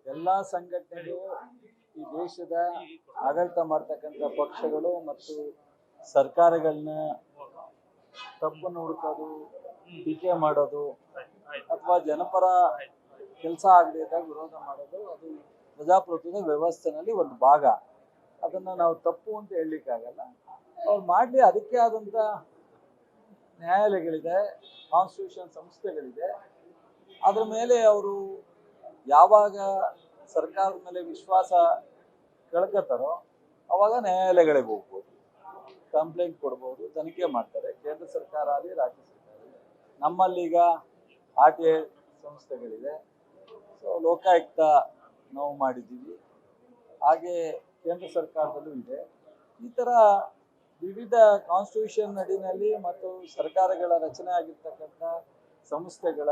ಎಲ್ಲ ಸಂಘಟನೆಗಳು ಈ ದೇಶದ ಆಡಳಿತ ಮಾಡ್ತಕ್ಕಂಥ ಪಕ್ಷಗಳು ಮತ್ತು ಸರ್ಕಾರಗಳನ್ನ ತಪ್ಪನ್ನು ಹುಡುಕೋದು, ಟೀಕೆ ಮಾಡೋದು ಅಥವಾ ಜನಪರ ಕೆಲಸ ಆಗದೇ ಇದ್ದಾಗ ವಿರೋಧ ಮಾಡೋದು ಅದು ಪ್ರಜಾಪ್ರಭುತ್ವದ ವ್ಯವಸ್ಥೆನಲ್ಲಿ ಒಂದು ಭಾಗ. ಅದನ್ನ ನಾವು ತಪ್ಪು ಅಂತ ಹೇಳಲಿಕ್ಕಾಗಲ್ಲ. ಅವ್ರು ಮಾಡಲಿ, ಅದಕ್ಕೆ ಆದಂಥ ನ್ಯಾಯಾಲಯಗಳಿದೆ, ಕಾನ್ಸ್ಟಿಟ್ಯೂಷನ್ ಸಂಸ್ಥೆಗಳಿದೆ. ಅದ್ರ ಮೇಲೆ ಅವರು ಯಾವಾಗ ಸರ್ಕಾರದ ಮೇಲೆ ವಿಶ್ವಾಸ ಕಳ್ಕೊತಾರೋ ಅವಾಗ ನ್ಯಾಯಾಲಯಗಳಿಗೆ ಹೋಗ್ಬೋದು, ಕಂಪ್ಲೇಂಟ್ ಕೊಡ್ಬೋದು, ತನಿಖೆ ಮಾಡ್ತಾರೆ. ಕೇಂದ್ರ ಸರ್ಕಾರ ಆಗಲಿ ರಾಜ್ಯ ಸರ್ಕಾರ ಆಗಲಿ. ನಮ್ಮಲ್ಲೀಗ RTI ಸಂಸ್ಥೆಗಳಿದೆ. ಸೊ ಲೋಕಾಯುಕ್ತ ನಾವು ಮಾಡಿದ್ದೀವಿ, ಹಾಗೆ ಕೇಂದ್ರ ಸರ್ಕಾರದಲ್ಲೂ ಇದೆ. ಈ ಥರ ವಿವಿಧ ಕಾನ್ಸ್ಟಿಟ್ಯೂಷನ್ ಅಡಿನಲ್ಲಿ ಮತ್ತು ಸರ್ಕಾರಗಳ ರಚನೆ ಆಗಿರ್ತಕ್ಕಂಥ ಸಂಸ್ಥೆಗಳ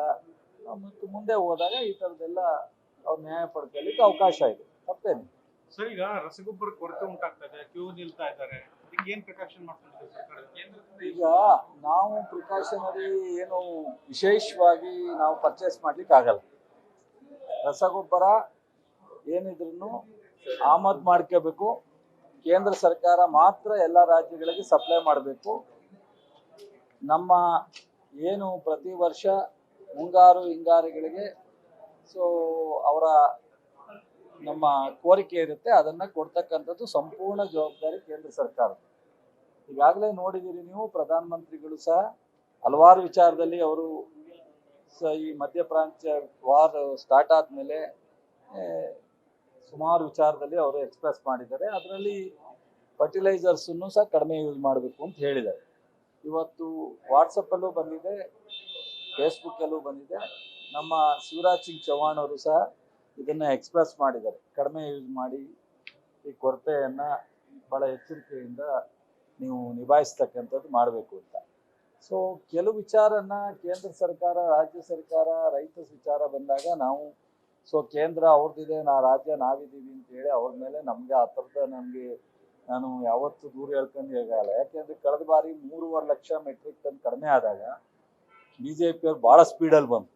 ಮತ್ತು ಮುಂದೆ ಹೋದಾಗ ಈ ಥರದ್ದೆಲ್ಲ ಅವ್ರು ನ್ಯಾಯ ಪಡ್ಕೊಳ್ಳಿಕ್ಕೆ ಅವಕಾಶ ಇದೆ. ತಪ್ಪೇನು ಸರ್? ಈಗ ರಸಗೊಬ್ಬರ ಕೊರತೆ ಉಂಟಾಗ್ತಾ ಇದೆ, ಕ್ಯೂ ನಿಲ್ತಾ ಇದ್ದಾರೆ, ಅದಕ್ಕೆ ಏನ್ ಪ್ರಿಕಾಷನ್ ಮಾಡ್ತಾರೆ ಸರ್ಕಾರ? ಈಗ ನಾವು ಪ್ರಿಕಾಷನರಿ ಏನು ವಿಶೇಷವಾಗಿ ನಾವು ಪರ್ಚೇಸ್ ಮಾಡ್ಲಿಕ್ಕೆ ಆಗಲ್ಲ. ರಸಗೊಬ್ಬರ ಏನಿದ್ರು ಆಮದು ಮಾಡ್ಕೋಬೇಕು. ಕೇಂದ್ರ ಸರ್ಕಾರ ಮಾತ್ರ ಎಲ್ಲ ರಾಜ್ಯಗಳಿಗೆ ಸಪ್ಲೈ ಮಾಡಬೇಕು. ನಮ್ಮ ಏನು ಪ್ರತಿ ವರ್ಷ ಮುಂಗಾರು ಹಿಂಗಾರುಗಳಿಗೆ ಸೊ ಅವರ ನಮ್ಮ ಕೋರಿಕೆ ಇರುತ್ತೆ, ಅದನ್ನು ಕೊಡ್ತಕ್ಕಂಥದ್ದು ಸಂಪೂರ್ಣ ಜವಾಬ್ದಾರಿ ಕೇಂದ್ರ ಸರ್ಕಾರ. ಈಗಾಗಲೇ ನೋಡಿದ್ದೀರಿ ನೀವು, ಪ್ರಧಾನಮಂತ್ರಿಗಳು ಸಹ ಹಲವಾರು ವಿಚಾರದಲ್ಲಿ ಅವರು ಈ ಮಧ್ಯಪ್ರಾಚ್ಯ ವಾರ್ ಸ್ಟಾರ್ಟ್ ಆದಮೇಲೆ ಸುಮಾರು ವಿಚಾರದಲ್ಲಿ ಅವರು ಎಕ್ಸ್ಪ್ರೆಸ್ ಮಾಡಿದ್ದಾರೆ. ಅದರಲ್ಲಿ ಫರ್ಟಿಲೈಸರ್ಸನ್ನು ಸಹ ಕಡಿಮೆ ಯೂಸ್ ಮಾಡಬೇಕು ಅಂತ ಹೇಳಿದ್ದಾರೆ. ಇವತ್ತು ವಾಟ್ಸಪ್ಪಲ್ಲೂ ಬಂದಿದೆ, ಫೇಸ್ಬುಕ್ಕಲ್ಲೂ ಬಂದಿದೆ. ನಮ್ಮ ಶಿವರಾಜ್ ಸಿಂಗ್ ಚೌಹಾಣ್ ಅವರು ಸಹ ಇದನ್ನು ಎಕ್ಸ್ಪ್ರೆಸ್ ಮಾಡಿದ್ದಾರೆ, ಕಡಿಮೆ ಯೂಸ್ ಮಾಡಿ ಈ ಕೊರತೆಯನ್ನು ಭಾಳ ಎಚ್ಚರಿಕೆಯಿಂದ ನೀವು ನಿಭಾಯಿಸ್ತಕ್ಕಂಥದ್ದು ಮಾಡಬೇಕು ಅಂತ. ಸೊ ಕೆಲವು ವಿಚಾರನ ಕೇಂದ್ರ ಸರ್ಕಾರ, ರಾಜ್ಯ ಸರ್ಕಾರ, ರೈತ ವಿಚಾರ ಬಂದಾಗ ನಾವು ಕೇಂದ್ರ ಅವ್ರದ್ದಿದೆ, ರಾಜ್ಯ ನಾವಿದ್ದೀವಿ ಅಂತ ಹೇಳಿ ಅವ್ರ ಮೇಲೆ ನಮಗೆ ಆ ಥರದ ನಾನು ಯಾವತ್ತೂ ದೂರ ಹೇಳ್ಕೊಂಡು ಹೇಗಲ್ಲ. ಯಾಕೆಂದರೆ ಕಳೆದ ಬಾರಿ 3.5 ಲಕ್ಷ ಮೆಟ್ರಿಕ್ ಟನ್ ಕಡಿಮೆ ಆದಾಗ BJP ಅವ್ರು ಭಾಳ ಸ್ಪೀಡಲ್ಲಿ ಬಂತು.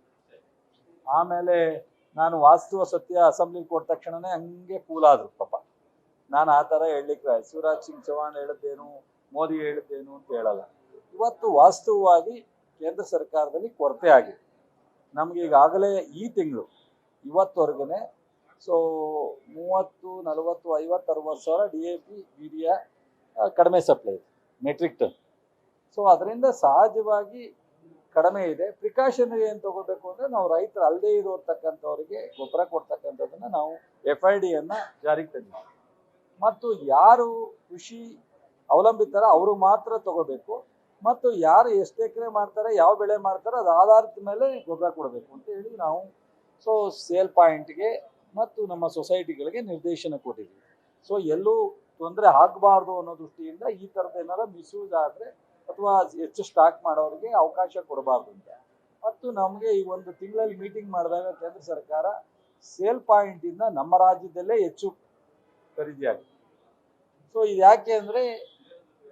ಆಮೇಲೆ ನಾನು ವಾಸ್ತವ ಸತ್ಯ ಅಸೆಂಬ್ಲಿಗೆ ಕೊಟ್ಟ ತಕ್ಷಣವೇ ಹಂಗೆ ಕೂಲಾದ್ರು ಪಾಪ. ನಾನು ಆ ಥರ ಹೇಳಲಿಕ್ಕೆ ಶಿವರಾಜ್ ಸಿಂಗ್ ಚೌಹಾಣ್ ಹೇಳಿದ್ದೇನು, ಮೋದಿ ಹೇಳಿದ್ದೇನು ಅಂತ ಹೇಳಲ್ಲ. ಇವತ್ತು ವಾಸ್ತವವಾಗಿ ಕೇಂದ್ರ ಸರ್ಕಾರದಲ್ಲಿ ಕೊರತೆ ಆಗಿದೆ. ನಮ್ಗೆ ಈಗಾಗಲೇ ಈ ತಿಂಗಳು ಇವತ್ತವರೆಗೆ 30, 40, 50, 60 ಸಾವಿರ DAP ಯೂರಿಯಾ ಕಡಿಮೆ ಸಪ್ಲೈ ಇದೆ ಮೆಟ್ರಿಕ್ ಟನ್. ಸೊ ಅದರಿಂದ ಸಹಜವಾಗಿ ಕಡಿಮೆ ಇದೆ. ಪ್ರಿಕಾಷನರಿ ಏನು ತಗೋಬೇಕು ಅಂದರೆ ನಾವು ರೈತರು ಅಲ್ಲದೆ ಇರೋರ್ತಕ್ಕಂಥವ್ರಿಗೆ ಗೊಬ್ಬರ ಕೊಡ್ತಕ್ಕಂಥದ್ದನ್ನು ನಾವು FIDಯನ್ನು ಜಾರಿಗೆ ತಂದಿದ್ದೀವಿ. ಮತ್ತು ಯಾರು ಕೃಷಿ ಅವಲಂಬಿತರ ಅವರು ಮಾತ್ರ ತಗೋಬೇಕು. ಮತ್ತು ಯಾರು ಎಷ್ಟು ಎಕರೆ ಮಾಡ್ತಾರೆ, ಯಾವ ಬೆಳೆ ಮಾಡ್ತಾರೆ, ಅದು ಆಧಾರದ ಮೇಲೆ ಗೊಬ್ಬರ ಕೊಡಬೇಕು ಅಂತ ಹೇಳಿ ನಾವು ಸೇಲ್ ಪಾಯಿಂಟ್ಗೆ ಮತ್ತು ನಮ್ಮ ಸೊಸೈಟಿಗಳಿಗೆ ನಿರ್ದೇಶನ ಕೊಟ್ಟಿದ್ದೀವಿ. ಎಲ್ಲೂ ತೊಂದರೆ ಆಗಬಾರ್ದು ಅನ್ನೋ ದೃಷ್ಟಿಯಿಂದ ಈ ಥರದ್ದು ಏನಾರ ಮಿಸ್ಯೂಸ್ ಆದರೆ ಅಥವಾ ಹೆಚ್ಚು ಸ್ಟಾಕ್ ಮಾಡೋರಿಗೆ ಅವಕಾಶ ಕೊಡಬಾರ್ದು ಅಂತ. ಮತ್ತು ನಮಗೆ ಈ ಒಂದು ತಿಂಗಳಲ್ಲಿ ಮೀಟಿಂಗ್ ಮಾಡಿದಾಗ ಕೇಂದ್ರ ಸರ್ಕಾರ ಸೇಲ್ ಪಾಯಿಂಟಿಂದ ನಮ್ಮ ರಾಜ್ಯದಲ್ಲೇ ಹೆಚ್ಚು ಖರೀದಿ ಆಗಿದೆ. ಇದು ಯಾಕೆ ಅಂದರೆ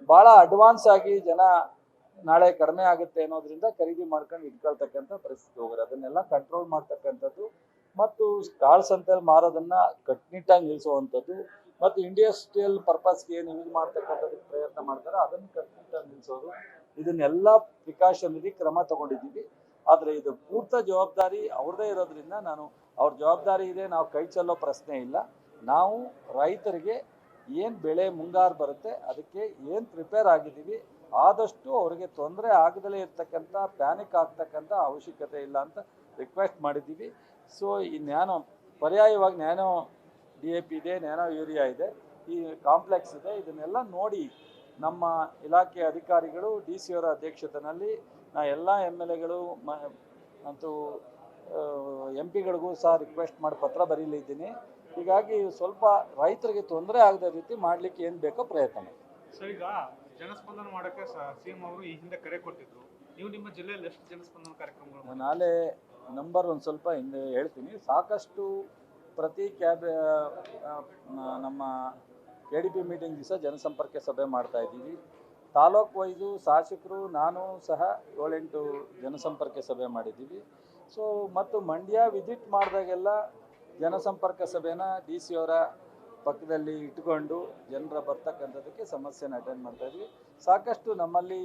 ಭಾಳ ಅಡ್ವಾನ್ಸ್ ಆಗಿ ಜನ ನಾಳೆ ಕಡಿಮೆ ಆಗುತ್ತೆ ಅನ್ನೋದ್ರಿಂದ ಖರೀದಿ ಮಾಡ್ಕೊಂಡು ಇಟ್ಕೊಳ್ತಕ್ಕಂಥ ಪರಿಸ್ಥಿತಿ ಹೋಗೋದು. ಅದನ್ನೆಲ್ಲ ಕಂಟ್ರೋಲ್ ಮಾಡ್ತಕ್ಕಂಥದ್ದು ಮತ್ತು ಕಾಳು ಸಂತೆಯಲ್ಲಿ ಮಾರೋದನ್ನು ಕಟ್ಟುನಿಟ್ಟಾಗಿ ನಿಲ್ಲಿಸುವಂಥದ್ದು ಮತ್ತು ಇಂಡಸ್ಟ್ರಿಯಲ್ ಪರ್ಪಸ್ಗೆ ಏನು ಯೂಸ್ ಮಾಡ್ತಕ್ಕಂಥದ್ದಕ್ಕೆ ಪ್ರಯತ್ನ ಮಾಡ್ತಾರೆ ಅದನ್ನು ಕಟ್ಟುನಿಟ್ಟಾಗಿ ನಿಲ್ಲಿಸೋದು, ಇದನ್ನೆಲ್ಲ ಪ್ರಿಕಾಷನರಿ ಕ್ರಮ ತಗೊಂಡಿದ್ದೀವಿ. ಆದರೆ ಇದು ಪೂರ್ತ ಜವಾಬ್ದಾರಿ ಅವ್ರದ್ದೇ ಇರೋದ್ರಿಂದ ಅವ್ರ ಜವಾಬ್ದಾರಿ ಇದೆ, ನಾವು ಕೈ ಚೆಲ್ಲೋ ಪ್ರಶ್ನೆ ಇಲ್ಲ. ನಾವು ರೈತರಿಗೆ ಏನು ಬೆಳೆ ಮುಂಗಾರು ಬರುತ್ತೆ ಅದಕ್ಕೆ ಏನು ಪ್ರಿಪೇರ್ ಆಗಿದ್ದೀವಿ, ಆದಷ್ಟು ಅವರಿಗೆ ತೊಂದರೆ ಆಗದಲೇ ಇರ್ತಕ್ಕಂಥ ಪ್ಯಾನಿಕ್ ಆಗ್ತಕ್ಕಂಥ ಅವಶ್ಯಕತೆ ಇಲ್ಲ ಅಂತ ರಿಕ್ವೆಸ್ಟ್ ಮಾಡಿದ್ದೀವಿ. ಈ ಪರ್ಯಾಯವಾಗಿ ನ್ಯಾನೋ DAP ಇದೆ, ನ್ಯಾನೋ ಯೂರಿಯಾ ಇದೆ, ಈ ಕಾಂಪ್ಲೆಕ್ಸ್ ಇದೆ. ಇದನ್ನೆಲ್ಲ ನೋಡಿ ನಮ್ಮ ಇಲಾಖೆ ಅಧಿಕಾರಿಗಳು DC ಅವರ ಅಧ್ಯಕ್ಷತೆಯಲ್ಲಿ ಎಲ್ಲ MLAಗಳು ಮತ್ತು MP ಗಳಿಗೂ ಸಹ ರಿಕ್ವೆಸ್ಟ್ ಮಾಡಿ ಪತ್ರ ಬರೀಲಿದ್ದೀನಿ. ಹೀಗಾಗಿ ಸ್ವಲ್ಪ ರೈತರಿಗೆ ತೊಂದರೆ ಆಗದ ರೀತಿ ಮಾಡಲಿಕ್ಕೆ ಏನು ಬೇಕೋ ಪ್ರಯತ್ನ ಮಾಡಿ. ಸರ್, ಈಗ ಜನಸ್ಪಂದನ ಮಾಡೋಕ್ಕೆ CM ಅವರು ಈ ಹಿಂದೆ ಕರೆ ಕೊಟ್ಟಿದ್ರು. ನೀವು ನಿಮ್ಮ ಜಿಲ್ಲೆಯಲ್ಲಿ ಎಷ್ಟು ಜನಸ್ಪಂದನ ಕಾರ್ಯಕ್ರಮಗಳು? ನಾಳೆ ನಂಬರ್ ಒಂದು ಸ್ವಲ್ಪ ಹಿಂದೆ ಹೇಳ್ತೀನಿ. ಸಾಕಷ್ಟು ಪ್ರತಿ ನಮ್ಮ KDP ಮೀಟಿಂಗ್ ದಿವಸ ಜನಸಂಪರ್ಕ ಸಭೆ ಮಾಡ್ತಾ ಇದ್ದೀವಿ. ತಾಲೂಕು ವೈಸು ಶಾಸಕರು ನಾನು ಸಹ 7-8 ಜನಸಂಪರ್ಕ ಸಭೆ ಮಾಡಿದ್ದೀವಿ. ಮತ್ತು ಮಂಡ್ಯ ವಿಸಿಟ್ ಮಾಡಿದಾಗೆಲ್ಲ ಜನಸಂಪರ್ಕ ಸಭೆನ ಡಿ ಸಿ ಅವರ ಪಕ್ಕದಲ್ಲಿ ಇಟ್ಕೊಂಡು ಜನರ ಬರ್ತಕ್ಕಂಥದ್ದಕ್ಕೆ ಸಮಸ್ಯೆನ ಅಟೆಂಡ್ ಮಾಡ್ತಾ ಇದ್ವಿ. ಸಾಕಷ್ಟು ನಮ್ಮಲ್ಲಿ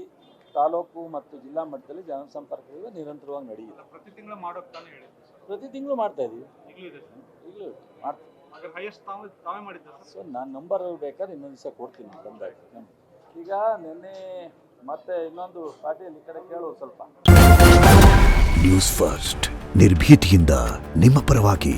ತಾಲೂಕು ಮತ್ತು ಜಿಲ್ಲಾ ಮಟ್ಟದಲ್ಲಿ ಜನಸಂಪರ್ಕ ನಿರಂತರವಾಗಿ ನಡೆಯುತ್ತೆ. ಪ್ರತಿ ತಿಂಗಳು ಮಾಡೋಕೆ ತಾನೇ ಹೇಳಿದ್ರು ಸರ್. ಪ್ರತಿ ತಿಂಗಳು ಮಾಡ್ತಾ ಇದ್ದೀವಿ. ಈಗಲೂ ಇದೆ ಸರ್. ಈಗಲೂ ಮಾಡ್ತೀವಿ. ಹಾಗಾದ್ರೆ ಹೈಯೆಸ್ಟ್ ತಾವೇ ಮಾಡಿದ್ದೆ ಸರ್. ಸೊ ನಾನು ನಂಬರ್ ಬೇಕಾದ್ರೆ ಇನ್ನೊಂದು ದಿವಸ ಕೊಡ್ತೀನಿ ಬಂದಾಗ. ಈಗ ನಿನ್ನೆ ಮತ್ತೆ ಇನ್ನೊಂದು ಪಾರ್ಟಿಯಲ್ಲಿ ಈ ಕಡೆ ಕೇಳೋದು ಸ್ವಲ್ಪ. ನ್ಯೂಸ್ ಫಸ್ಟ್ ನಿರ್ಭೀತಿಯಿಂದ ನಿಮ್ಮ ಪರವಾಗಿ.